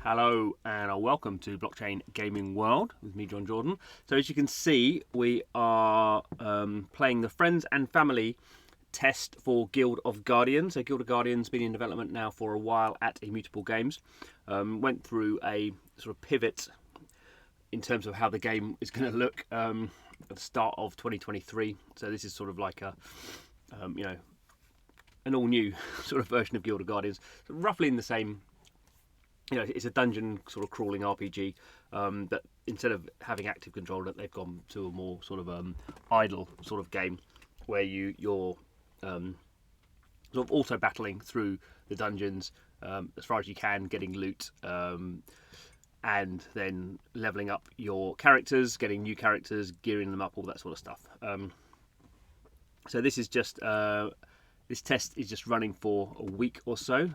Hello and welcome to Blockchain Gaming World with me, John Jordan. So as you can see, we are playing the Friends and Family test for Guild of Guardians. So Guild of Guardians been in development now for a while at Immutable Games. Went through a sort of pivot in terms of how the game is going to look at the start of 2023. So this is sort of like a, an all-new sort of version of Guild of Guardians, so roughly in the same. It's a dungeon sort of crawling RPG, but instead of having active control, they've gone to a more sort of idle sort of game where you're sort of auto battling through the dungeons as far as you can, getting loot, and then leveling up your characters, getting new characters, gearing them up, all that sort of stuff. So this is just. This test is just running for a week or so,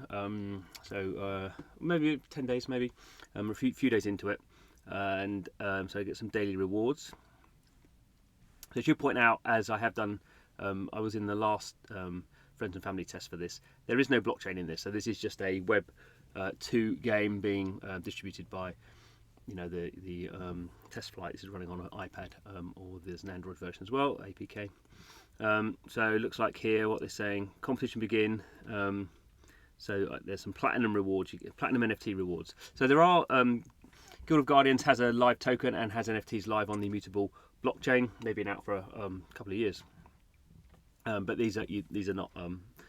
maybe 10 days, maybe. A few days into it, and so I get some daily rewards. So I should point out, as I have done, I was in the last Friends and Family test for this. There is no blockchain in this, so this is just a Web 2 game being distributed by, the test flight. This is running on an iPad, or there's an Android version as well, APK. So it looks like here what they're saying, competition begin. So there's some platinum rewards, you get platinum NFT rewards. So there are, Guild of Guardians has a live token and has NFTs live on the Immutable blockchain. They've been out for a couple of years, but these are not.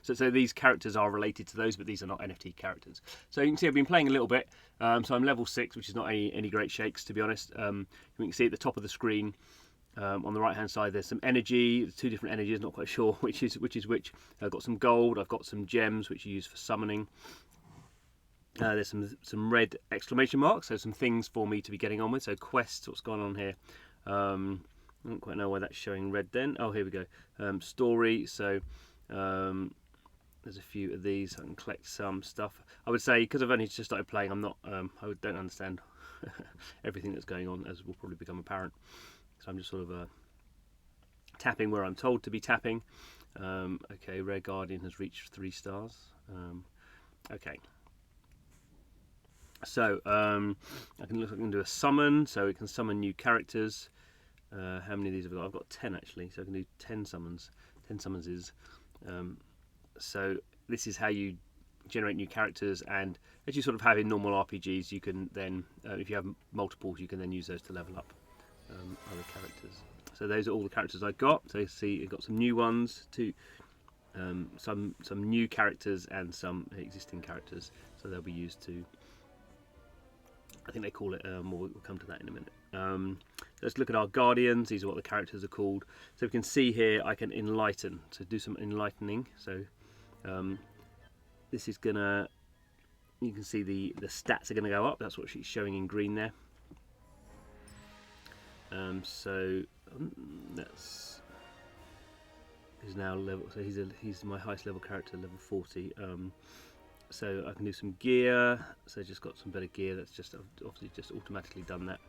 So these characters are related to those, but these are not NFT characters. So you can see I've been playing a little bit. So I'm level 6, which is not any great shakes, to be honest. You can see at the top of the screen. On the right hand side there's some energy, two different energies, not quite sure which is which. I've got some gold, I've got some gems which you use for summoning. There's some red exclamation marks, so some things for me to be getting on with. So quests, what's going on here? I don't quite know why that's showing red then. Oh, here we go. Story, so there's a few of these. I can collect some stuff. I would say, because I've only just started playing, I don't understand everything that's going on, as will probably become apparent. So I'm just sort of tapping where I'm told to be tapping. Okay, Rare Guardian has reached 3 stars. Okay. So I can do a summon, so we can summon new characters. How many of these have I got? I've got 10 actually, so I can do 10 summons. 10 summons is. So this is how you generate new characters, and as you sort of have in normal RPGs, you can then, if you have multiples, you can then use those to level up other characters. So those are all the characters I got. So you see I've got some new ones, some new characters and some existing characters. So they'll be used to, I think they call it, we'll come to that in a minute. Let's look at our Guardians. These are what the characters are called. So we can see here I can enlighten, so do some enlightening. So this is gonna, you can see the stats are gonna go up. That's what she's showing in green there. So that's, he's now level. So he's my highest level character, level 40. So I can do some gear. So just got some better gear. That's just obviously just automatically done that.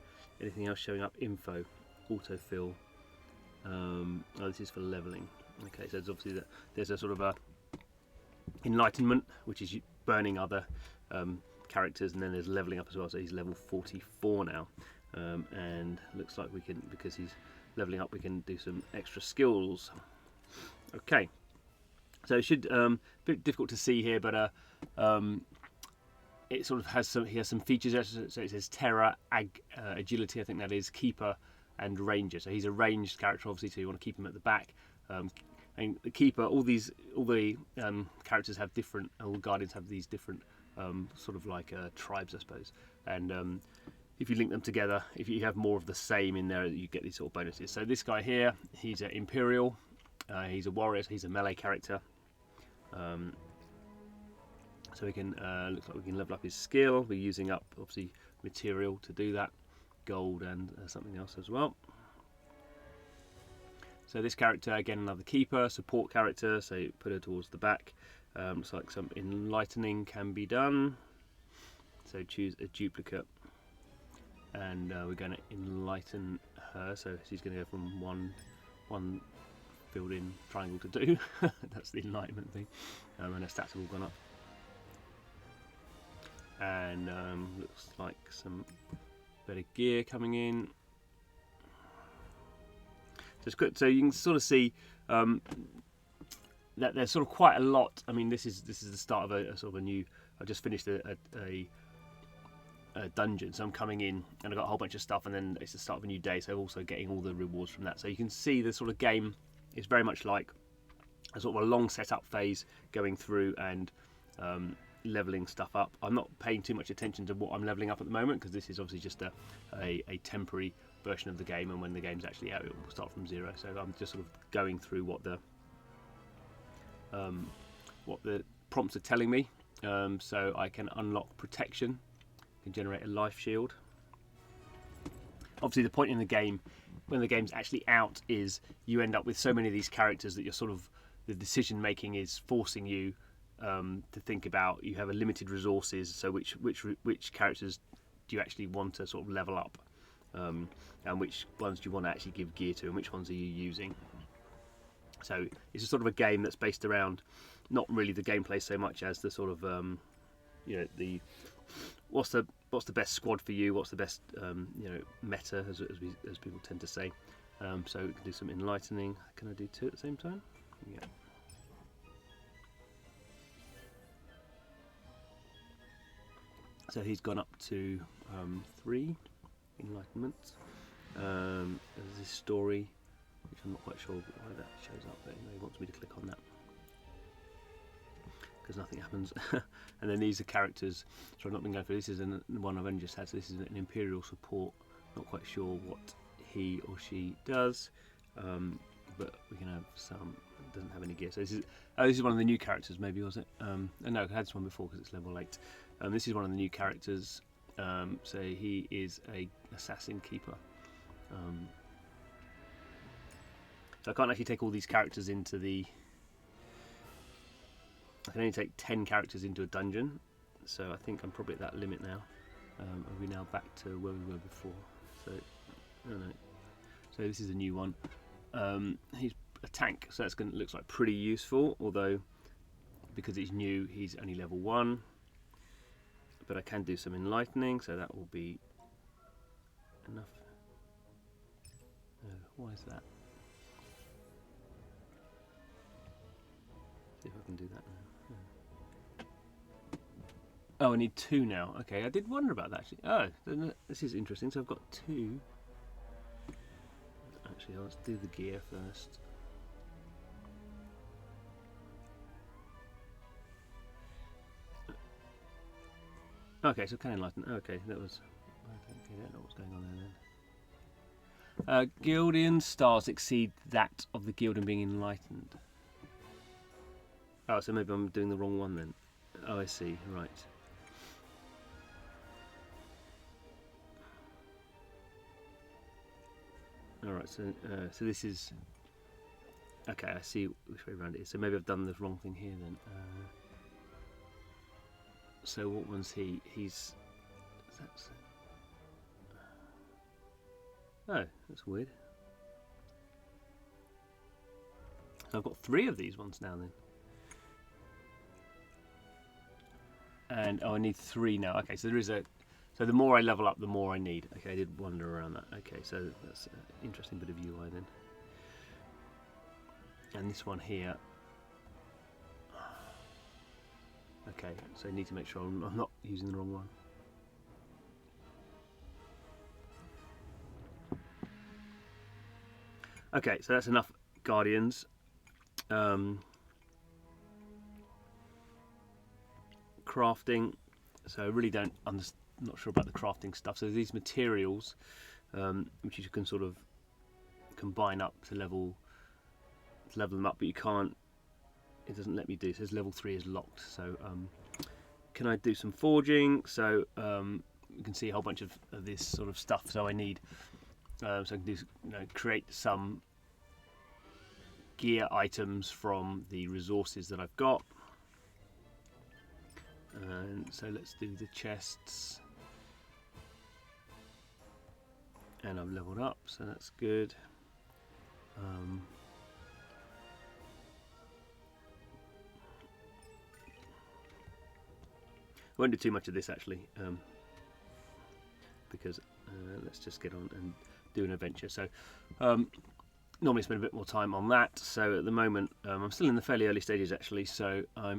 Anything else showing up? Info, autofill. Oh, this is for leveling. Okay, so it's obviously that there's a sort of a enlightenment, which is burning other characters, and then there's leveling up as well. So he's level 44 now. And looks like we can, because he's leveling up, we can do some extra skills. Okay, so it should a bit difficult to see here, but it sort of has some, he has some features. So it says Terra, Agility, I think that is, Keeper, and Ranger. So he's a ranged character, obviously, so you want to keep him at the back. And the Keeper, all the characters have different, all Guardians have these different sort of like tribes, I suppose, and if you link them together, if you have more of the same in there, you get these sort of bonuses. So this guy here, he's an Imperial, he's a warrior, so he's a melee character. So we can, looks like we can level up his skill. We're using up, obviously, material to do that, gold and something else as well. So this character, again, another Keeper, support character, so you put her towards the back. Looks like some enlightening can be done. So choose a duplicate. And we're going to enlighten her, so she's going to go from one filled in triangle to 2. That's the enlightenment thing, and her stats have all gone up. and looks like some better gear coming in. So it's good. So you can sort of see that there's sort of quite a lot. I mean, this is the start of a sort of a new. I just finished a dungeon, so I'm coming in and I've got a whole bunch of stuff, and then it's the start of a new day, so I'm also getting all the rewards from that. So you can see the sort of game is very much like a sort of a long setup phase, going through and leveling stuff up. I'm not paying too much attention to what I'm leveling up at the moment, because this is obviously just a temporary version of the game, and when the game's actually out it will start from zero. So I'm just sort of going through what the prompts are telling me, so I can unlock protection, can generate a life shield. Obviously the point in the game, when the game's actually out, is you end up with so many of these characters that you're sort of, the decision making is forcing you to think about. You have a limited resources, so which characters do you actually want to sort of level up, and which ones do you want to actually give gear to, and which ones are you using. So it's a sort of a game that's based around not really the gameplay so much as the sort of the what's the best squad for you, what's the best meta, as people tend to say. So we can do some enlightening. Can I do 2 at the same time? Yeah. So he's gone up to 3 enlightenment. There's this story, which I'm not quite sure why that shows up, but anyway, he wants me to click on that because nothing happens. And then these are characters. So I've not been going through. This is one I've only just had. So this is an Imperial support. Not quite sure what he or she does, but we can have some. It doesn't have any gear. So this is one of the new characters. Maybe, was it? No, I had this one before because it's level 8. This is one of the new characters. So he is a assassin keeper. So I can't actually take all these characters into the. I can only take 10 characters into a dungeon, so I think I'm probably at that limit now. Are we now back to where we were before? So I don't know. So this is a new one. He's a tank, so that's going to looks like pretty useful. Although because he's new, he's only level 1. But I can do some enlightening, so that will be enough. Why is that? See if I can do that now. Oh, I need 2 now. Okay, I did wonder about that actually. Oh, this is interesting. So I've got 2. Actually, let's do the gear first. Okay, so can enlighten. Okay, that was. I don't know what's going on there then. Guildian stars exceed that of the Guildian being enlightened. Oh, so maybe I'm doing the wrong one then. Oh, I see. Right. All right. So this is. Okay, I see which way around it is. So maybe I've done the wrong thing here then. So what one's he? He's. That's. Oh, that's weird. So I've got 3 of these ones now then. And I need 3 now. Okay, so there is a. So the more I level up, the more I need. Okay, I did wander around that. Okay, so that's an interesting bit of UI then. And this one here. Okay, so I need to make sure I'm not using the wrong one. Okay, so that's enough Guardians. Crafting. So I really not sure about the crafting stuff. So these materials, which you can sort of combine up to level them up, but you can't. It doesn't let me do. It says level 3 is locked. So can I do some forging? So you can see a whole bunch of this sort of stuff. So I need. So I can do, create some gear items from the resources that I've got. And so let's do the chests. And I've leveled up, so that's good. won't do too much of this actually, because let's just get on and do an adventure. So normally spend a bit more time on that. So at the moment I'm still in the fairly early stages actually. So I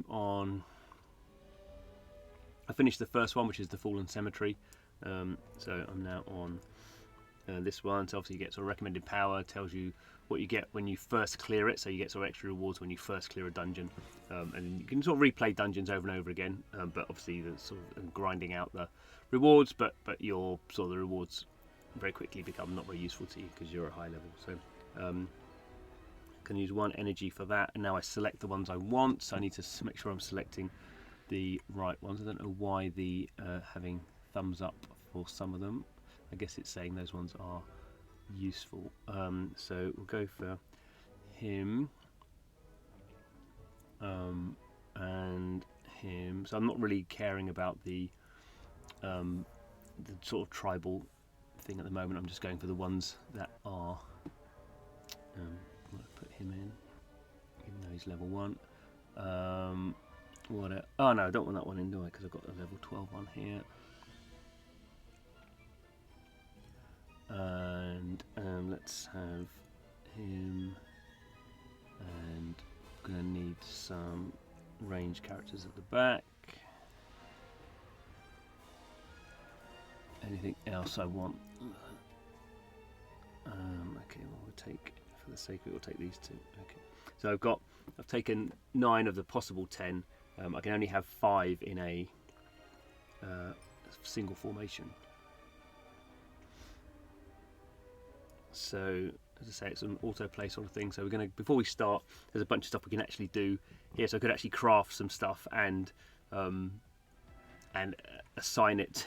finished the first one, which is the Fallen Cemetery. So I'm now on this one. So obviously you get sort of recommended power, tells you what you get when you first clear it. So you get sort of extra rewards when you first clear a dungeon, and you can sort of replay dungeons over and over again. But obviously the sort of grinding out the rewards, but your sort of the rewards very quickly become not very useful to you because you're at high level. So can use 1 energy for that, and now I select the ones I want. So I need to make sure I'm selecting the right ones. I don't know why the having thumbs up for some of them. I guess it's saying those ones are useful. So we'll go for him and him. So I'm not really caring about the sort of tribal thing at the moment. I'm just going for the ones that are I'm going to put him in, even though he's level 1. Oh no, I don't want that one in, do I? Because I've got a level 12 one here. And let's have him, and I'm going to need some range characters at the back. Anything else I want? Okay, well we'll take, for the sake of it, we'll take these 2. Okay, so I've taken 9 of the possible 10. I can only have 5 in a single formation. So as I say, it's an autoplay sort of thing. So we're going to, before we start, there's a bunch of stuff we can actually do here. So I could actually craft some stuff and assign it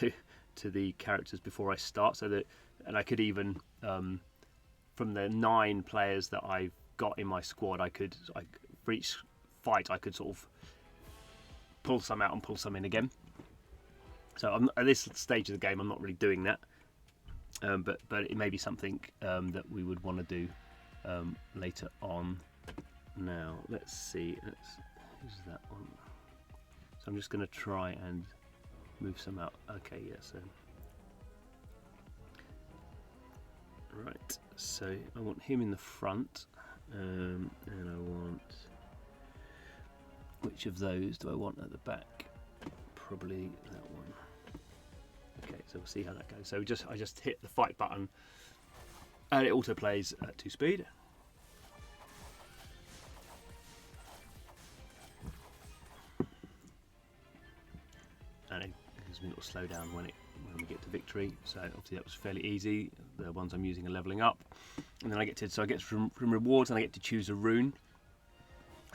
to the characters before I start. So that, and I could even from the 9 players that I've got in my squad, for each fight I could sort of pull some out and pull some in again. So at this stage of the game, I'm not really doing that. But it may be something that we would want to do later on. Now let's see. Who's that one? So I'm just going to try and move some out. Okay, yeah. So right. So I want him in the front, and I want. Which of those do I want at the back? Probably that one. Okay, so we'll see how that goes. So I just hit the fight button and it auto plays at 2 speed. And it gives me a little slowdown when we get to victory. So obviously that was fairly easy. The ones I'm using are leveling up. And then I get from rewards, and I get to choose a rune.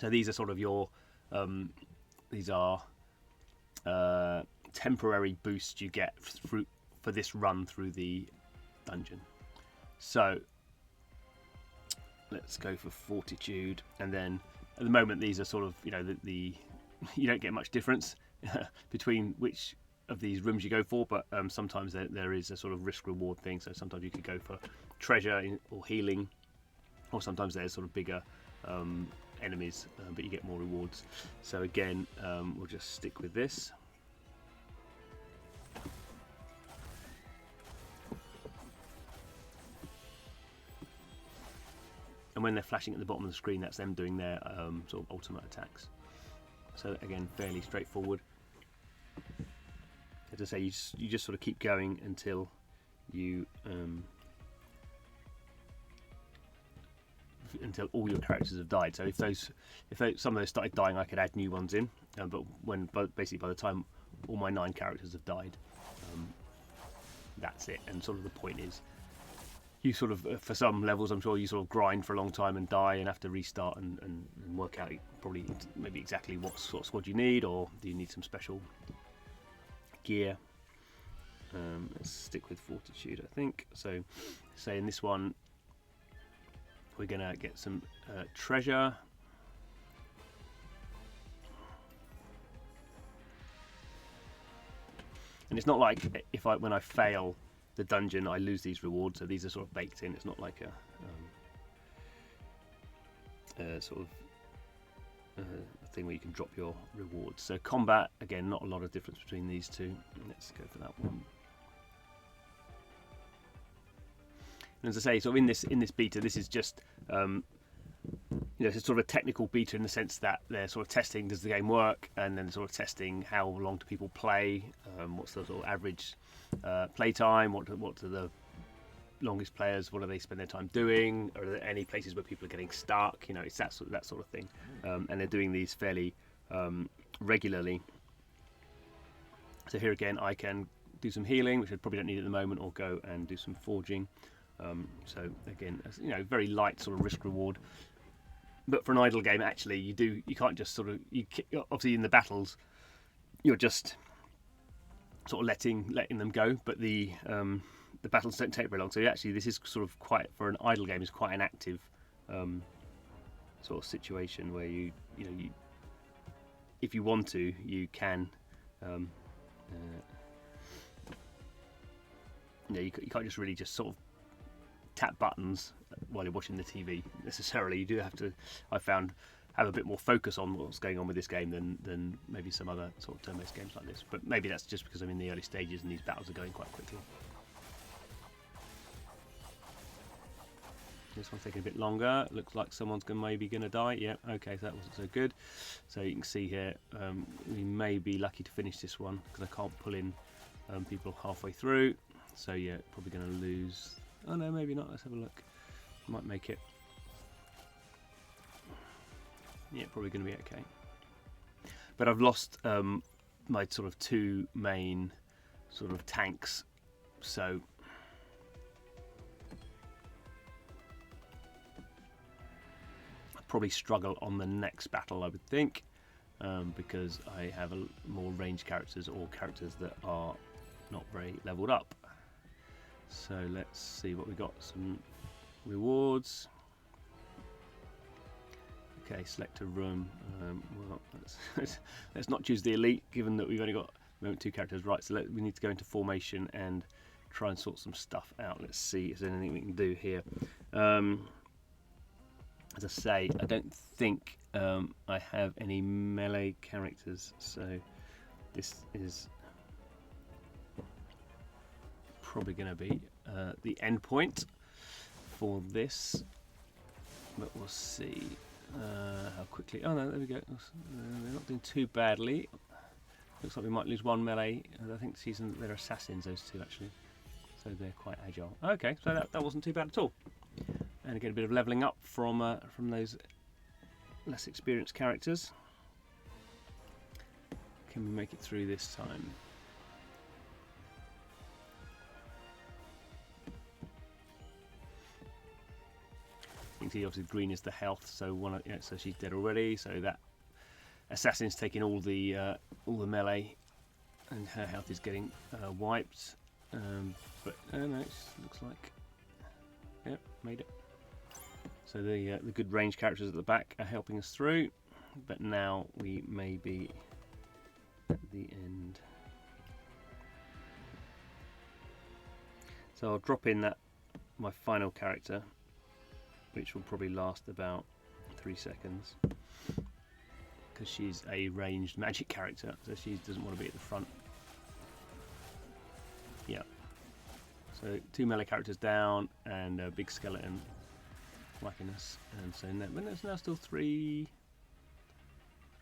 So these are sort of your these are temporary boosts you get for this run through the dungeon. So let's go for Fortitude, and then at the moment these are sort of, you know, the you don't get much difference between which of these rooms you go for, but sometimes there is a sort of risk reward thing. So sometimes you could go for treasure or healing, or sometimes there's sort of bigger enemies, but you get more rewards. So again, we'll just stick with this. And when they're flashing at the bottom of the screen, that's them doing their sort of ultimate attacks. So again, fairly straightforward. As I say, you just sort of keep going until you until all your characters have died. So if some of those started dying, I could add new ones in. But basically by the time all my 9 characters have died, that's it. And sort of the point is, you sort of, for some levels, I'm sure you sort of grind for a long time and die and have to restart and work out probably maybe exactly what sort of squad you need, or do you need some special gear. Let's stick with Fortitude, I think. So say in this one we're gonna get some treasure. And it's not like when I fail the dungeon I lose these rewards, so these are sort of baked in. It's not like a sort of thing where you can drop your rewards. So combat, again, not a lot of difference between these two. Let's go for that one. And as I say, sort of in this beta, this is just it's sort of a technical beta in the sense that they're sort of testing, does the game work, and then sort of testing how long do people play, what's the sort of average play time, what are the longest players, what do they spend their time doing, are there any places where people are getting stuck, it's that sort of thing, and they're doing these fairly regularly. So here again I can do some healing, which I probably don't need at the moment, or go and do some forging. So again, very light sort of risk reward. But for an idle game, actually, you can't just sort of, obviously in the battles, you're just sort of letting them go. But the battles don't take very long. So actually, this is sort of quite, for an idle game, is quite an active sort of situation where you if you want to, you can. You can't just really just sort of tap buttons while you're watching the TV necessarily. You do have to, I found, have a bit more focus on what's going on with this game than maybe some other sort of turn-based games like this. But maybe that's just because I'm in the early stages and these battles are going quite quickly. This one's taking a bit longer. Looks like someone's maybe going to die. Yeah, okay, so that wasn't so good. So you can see here, we may be lucky to finish this one because I can't pull in people halfway through. So yeah, probably going to lose. Oh no, maybe not. Let's have a look. Might make it. Yeah, probably going to be okay. But I've lost my sort of two main sort of tanks, so I'll probably struggle on the next battle, I would think, because I have more ranged characters or characters that are not very leveled up. So let's see what we got. Some rewards. Okay, select a room. Well, let's not choose the elite, given that we've only got 2 characters. Right, so we need to go into formation and try and sort some stuff out. Let's see if there's anything we can do here. As I say, I don't think I have any melee characters, so this is probably going to be the end point for this, but we'll see how quickly. Oh no, there we go. They're not doing too badly. Looks like we might lose one melee. I think they're assassins, those two actually, so they're quite agile. Okay, so that wasn't too bad at all. And again, a bit of levelling up from those less experienced characters. Can we make it through this time? You can see obviously green is the health, so so she's dead already. So that assassin's taking all the melee, and her health is getting wiped. But no, it looks like, yep, made it. So the good range characters at the back are helping us through, but now we may be at the end. So I'll drop in my final character, which will probably last about 3 seconds, because she's a ranged magic character, so she doesn't want to be at the front. Yeah. So 2 melee characters down and a big skeleton whacking us, and so there's now still 3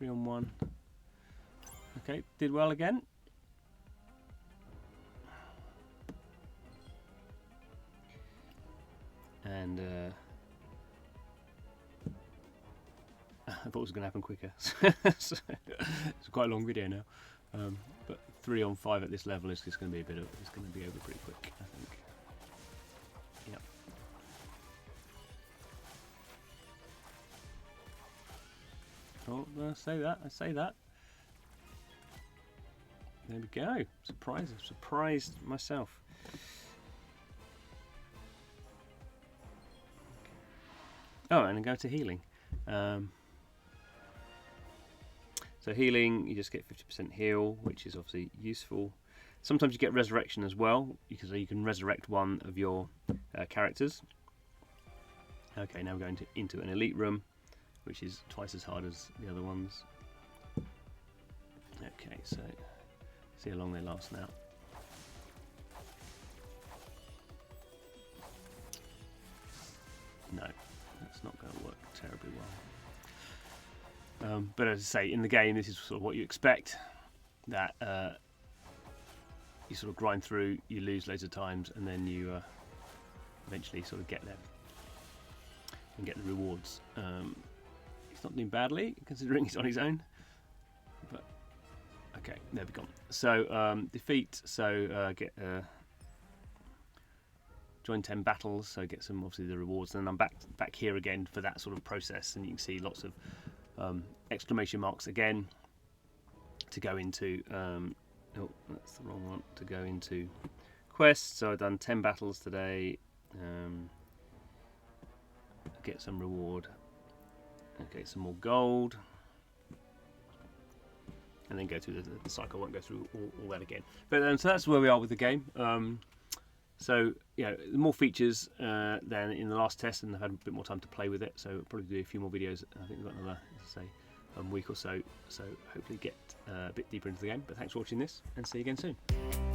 on 1. Okay, did well again. And I thought it was going to happen quicker. It's quite a long video now, but 3 on 5 at this level is just going to be it's going to be over pretty quick, I think. Yep. Oh, I say that. There we go. Surprised myself. Oh, and then go to healing. So healing, you just get 50% heal, which is obviously useful. Sometimes you get resurrection as well, because you can resurrect one of your characters. Okay, now we're going into an elite room, which is twice as hard as the other ones. Okay, so see how long they last now. No, that's not going to work terribly well. But as I say, in the game, this is sort of what you expect. That you sort of grind through, you lose loads of times, and then you eventually sort of get there and get the rewards. He's not doing badly considering he's on his own. But okay, there we go. So defeat. So get join 10 battles. So get some obviously the rewards. And then I'm back here again for that sort of process, and you can see lots of exclamation marks again to go into. Oh, that's the wrong one. To go into quests. So I've done 10 battles today. Get some reward. Okay, some more gold. And then go through the cycle. I won't go through all that again. But so that's where we are with the game. So yeah, more features than in the last test, and I've had a bit more time to play with it. So I'll probably do a few more videos. I think we've got another, as I say, week or so. So hopefully get a bit deeper into the game. But thanks for watching this, and see you again soon.